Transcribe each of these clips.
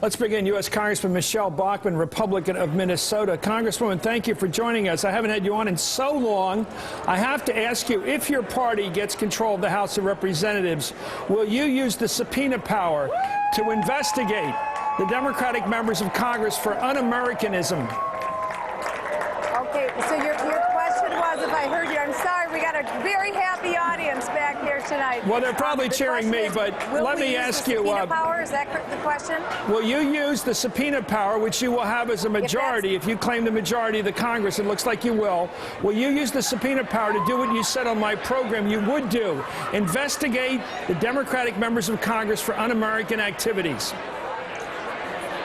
Let's begin. U.S. Congressman Michele Bachmann, Republican of Minnesota. Congresswoman, thank you for joining us. I haven't had you on in so long. I have to ask you, if your party gets control of the House of Representatives, will you use the subpoena power to investigate the Democratic members of Congress for un-Americanism? Okay, so your question was, if I heard you, I'm sorry, we got a very happy audience back here tonight. Well, they're probably cheering me, but let me ask you. Subpoena power, is that the question? Will you use the subpoena power, which you will have as a majority, if you claim the majority of the Congress? It looks like you will. Will you use the subpoena power to do what you said on my program you would do? Investigate the Democratic members of Congress for un-American activities.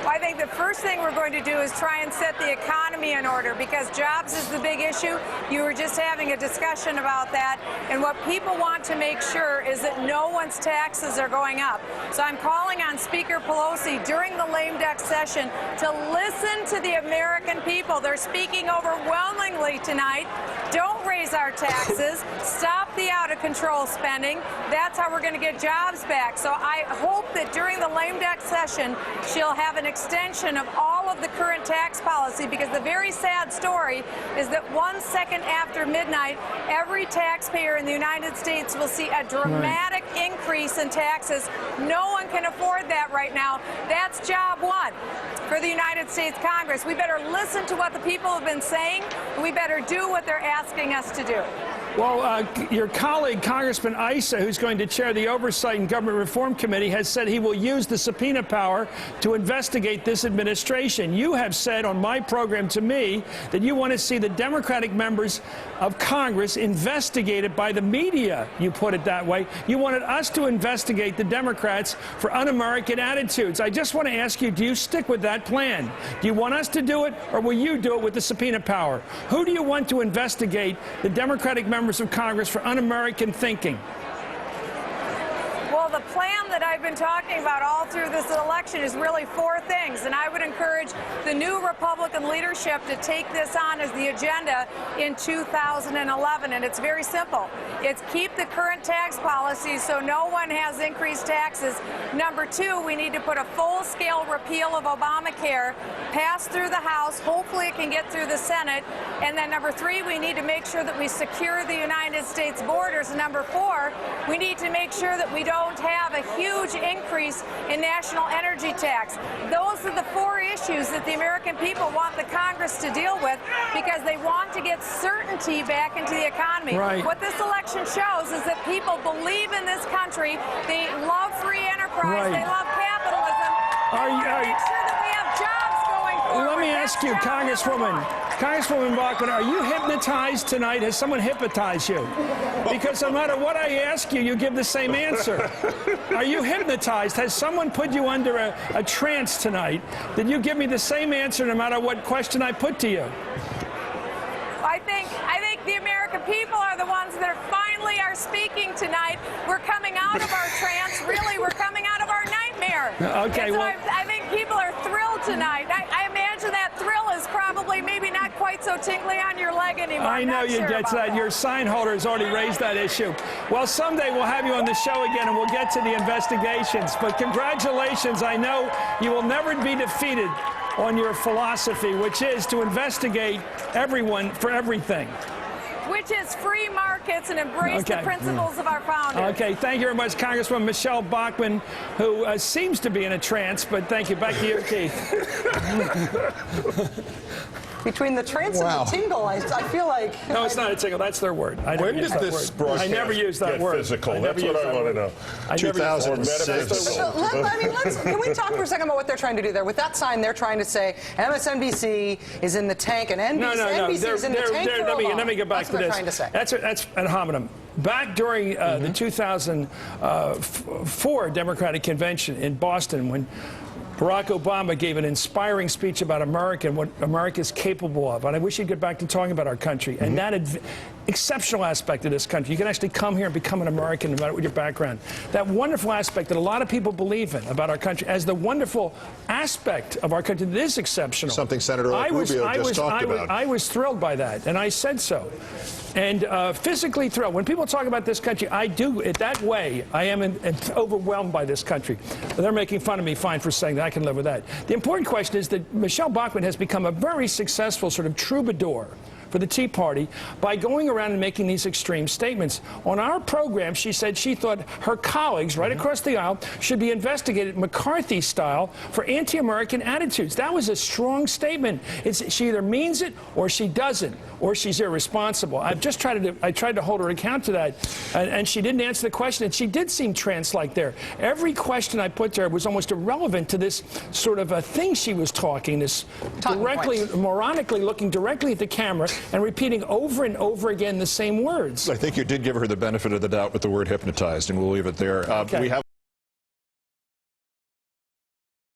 I think the first thing we're going to do is try and set the economy in order, because jobs is the big issue. You were just having a discussion about that, and what people want to make sure is that no one's taxes are going up. So I'm calling on Speaker Pelosi during the lame duck session to listen to the American people. They're speaking overwhelmingly tonight. Don't raise our taxes. Stop the out-of-control spending. That's how we're going to get jobs back. So I hope that during the lame duck session, she'll have an extension of all of the current tax policy, because the very sad story is that 1 second after midnight, every taxpayer in the United States will see a dramatic increase in taxes. No one can afford that right now. That's job one for the United States Congress. We better listen to what the people have been saying, and we better do what they're asking us to do. Well, your colleague, Congressman Issa, who's going to chair the Oversight and Government Reform Committee, has said he will use the subpoena power to investigate this administration. You have said on my program to me that you want to see the Democratic members of Congress investigated by the media. You put it that way. You wanted us to investigate the Democrats for un-American attitudes. I just want to ask you, do you stick with that plan? Do you want us to do it, or will you do it with the subpoena power? Who do you want to investigate the Democratic members of Congress for un-American thinking? Well, the plan that I've been talking about all through this election is really four things, and I would encourage the new Republican leadership to take this on as the agenda in 2011, and it's very simple. It's keep the current tax policies so no one has increased taxes. Number two, we need to put a full-scale repeal of Obamacare, pass through the House, hopefully it can get through the Senate, and then number three, we need to make sure that we secure the United States borders, and number four, we need to make sure that we don't have a huge increase in national energy tax. Those are the four issues that the American people want the Congress to deal with, because they want to get certainty back into the economy. Right. What this election shows is that people believe in this country. They love free enterprise. They love capitalism. Make sure that we have jobs going forward. Let me ask you, Congresswoman Bachmann, are you hypnotized tonight? Has someone hypnotized you? Because no matter what I ask you, you give the same answer. Are you hypnotized? Has someone put you under a trance tonight? Did you give me the same answer no matter what question I put to you? I think the American people are the ones that finally are speaking tonight. We're coming out of our trance. Really, we're coming out of our nightmare. Okay, so well, I think people are thrilled tonight. I imagine that thrill is probably maybe not quite so tingly on your leg anymore. I know you get that. Your sign holder has already raised that issue. Well, someday we'll have you on the show again, and we'll get to the investigations. But congratulations. I know you will never be defeated on your philosophy, which is to investigate everyone for everything. Which is free markets and embrace the principles of our founders. Okay, thank you very much, Congresswoman Michele Bachmann, who seems to be in a trance, but thank you. Back to you, Keith. Between the trance and the tingle, I feel like... No, it's not a tingle. That's their word. When did this broadcast I never use that get word. physical? That's what I want to know. 2006. Can we talk for a second about what they're trying to do there? With that sign, they're trying to say MSNBC is in the tank and NBC is in the tank for a Let me get back to this. Trying to say. That's ad hominem. Back during the 2004 Democratic Convention in Boston, when Barack Obama gave an inspiring speech about America and what America is capable of. And I wish he'd get back to talking about our country. And exceptional aspect of this country. You can actually come here and become an American no matter what your background. That wonderful aspect that a lot of people believe in about our country as the wonderful aspect of our country that is exceptional. Something Senator Rubio just talked about. I was thrilled by that, and I said so. And physically thrilled. When people talk about this country, I do it that way. I am overwhelmed by this country. They're making fun of me, fine, for saying that. I can live with that. The important question is that Michele Bachmann has become a very successful sort of troubadour for the Tea Party by going around and making these extreme statements. On our program, she said she thought her colleagues right across the aisle should be investigated McCarthy style for anti-American attitudes. That was a strong statement. She either means it or she doesn't, or she's irresponsible. I tried to hold her account to that, and she didn't answer the question, and she did seem trance-like there. Every question I put to her was almost irrelevant to this sort of a thing she was talking, this directly, moronically looking directly at the camera and repeating over and over again the same words. I think you did give her the benefit of the doubt with the word hypnotized, and we'll leave it there. Okay.